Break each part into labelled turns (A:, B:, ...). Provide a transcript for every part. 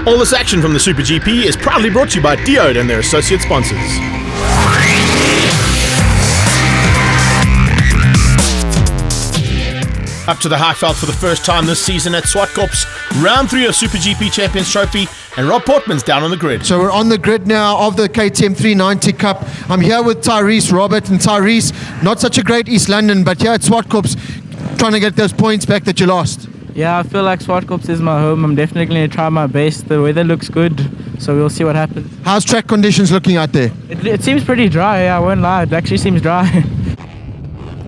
A: All this action from the SuperGP is proudly brought to you by Diode and their associate sponsors. Up to the Highveld for the first time this season at Zwartkops, round 3 of SuperGP Champions Trophy, and Rob Portman's down on the grid.
B: So we're on the grid now of the KTM 390 Cup. I'm here with Tyrese, Robert, and Tyrese, not such a great East London, but here at Zwartkops, trying to get those points back that you lost.
C: Yeah, I feel like Zwartkops is my home. I'm definitely going to try my best. The weather looks good, so we'll see what happens.
B: How's track conditions looking out there?
C: It seems pretty dry, I won't lie. It actually seems dry.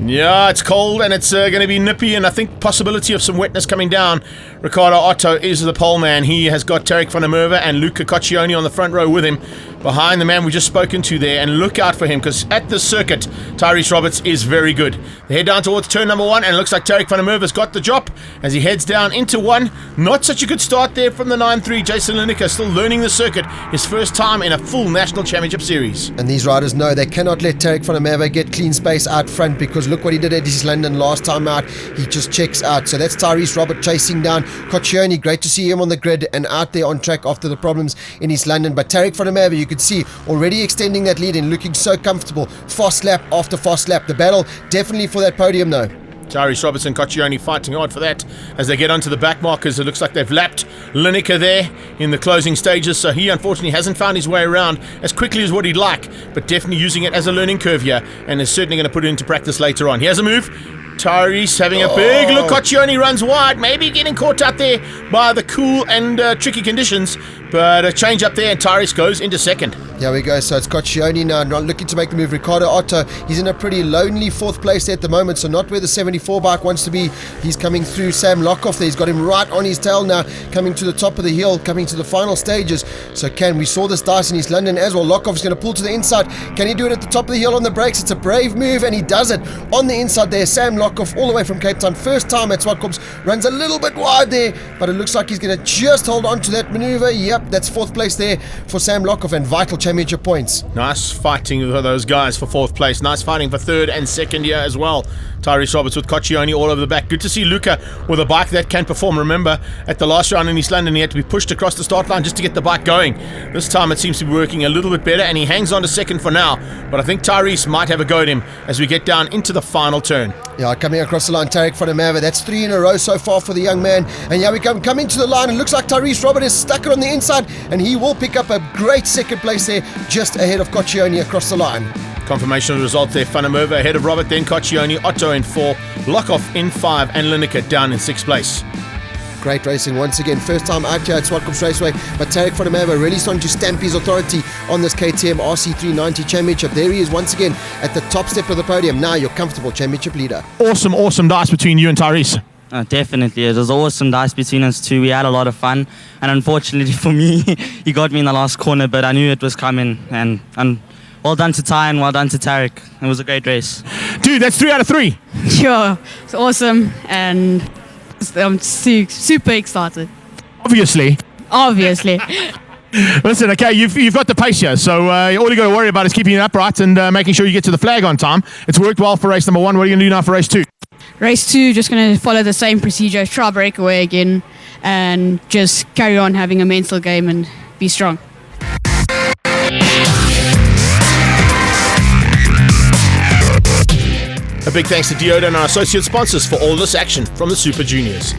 A: Yeah, it's cold and it's going to be nippy, and I think possibility of some wetness coming down. Ricardo Otto is the pole man. He has got Tarek van der Merwe and Luca Coccioni on the front row with him, behind the man we just spoken to there, and look out for him because at this circuit, Tyrese Roberts is very good. They head down towards turn number 1, and it looks like Tarek van der Merwe has got the drop as he heads down into 1. Not such a good start there from the 9-3. Jason Lineker still learning the circuit, his first time in a full national championship series.
B: And these riders know they cannot let Tarek van der Merwe get clean space out front, because look what he did at East London last time out. He just checks out. So that's Tyrese Robert chasing down Coccioni. Great to see him on the grid and out there on track after the problems in East London. But Tarek van der Merwe, you could see already extending that lead and looking so comfortable. Fast lap after fast lap. The battle definitely for that podium though.
A: Tyrese Roberts and Coccioni fighting hard for that as they get onto the back markers. It looks like they've lapped Lineker there in the closing stages, so he unfortunately hasn't found his way around as quickly as what he'd like, but definitely using it as a learning curve here, and is certainly going to put it into practice later on. Here's a move. Tyrese having a big look. Coccioni runs wide, maybe getting caught out there by the cool and tricky conditions, but a change up there and Tyrese goes into second.
B: Here we go, so it's Coccioni now not looking to make the move. Ricardo Otto, he's in a pretty lonely 4th place there at the moment, so not where the 74 bike wants to be. He's coming through Sam Lockoff there. He's got him right on his tail now, coming to the top of the hill, coming to the final stages. So we saw this dice in East London as well. Lockoff's going to pull to the inside. Can he do it at the top of the hill on the brakes? It's a brave move, and he does it on the inside there. Sam Lockoff all the way from Cape Town, first time at Zwartkops, runs a little bit wide there, but it looks like he's going to just hold on to that maneuver. Yep, that's 4th place there for Sam Lockoff, and vital championship points.
A: Nice fighting for those guys for 4th place. Nice fighting for 3rd and 2nd here as well. Tyrese Roberts with Coccioni all over the back. Good to see Luca with a bike that can perform. Remember, at the last round in East London, he had to be pushed across the start line just to get the bike going. This time it seems to be working a little bit better, and he hangs on to 2nd for now. But I think Tyrese might have a go at him as we get down into the final turn.
B: Yeah, coming across the line, Tarek van der Merwe. That's 3 in a row so far for the young man. And here we come, coming to the line, and looks like Tyrese Robert is stuck it on the inside, and he will pick up a great 2nd place there, just ahead of Coccioni across the line.
A: Confirmation of the result there. Van der Merwe ahead of Robert, then Coccioni, Otto in 4, Lockoff in 5, and Lineker down in 6th place.
B: Great racing once again. First time out here at Zwartkops Raceway, but Tarek van der Merwe really starting to stamp his authority on this KTM RC390 Championship. There he is once again at the top step of the podium. Now your comfortable championship leader.
A: Awesome dice between you and Tyrese.
D: Definitely, it was awesome dice between us two. We had a lot of fun, and unfortunately for me, he got me in the last corner, but I knew it was coming, and well done to Ty and well done to Tarek. It was a great race.
A: Dude, that's 3 out of 3.
E: Sure, it's awesome, and I'm super excited.
A: Obviously. Listen, okay, you've got the pace here, so all you got to worry about is keeping it upright and making sure you get to the flag on time. It's worked well for race number 1. What are you going to do now for race 2?
E: Race 2, just going to follow the same procedure, try breakaway again, and just carry on having a mental game and be strong.
A: A big thanks to Diode and our associate sponsors for all this action from the Super Juniors.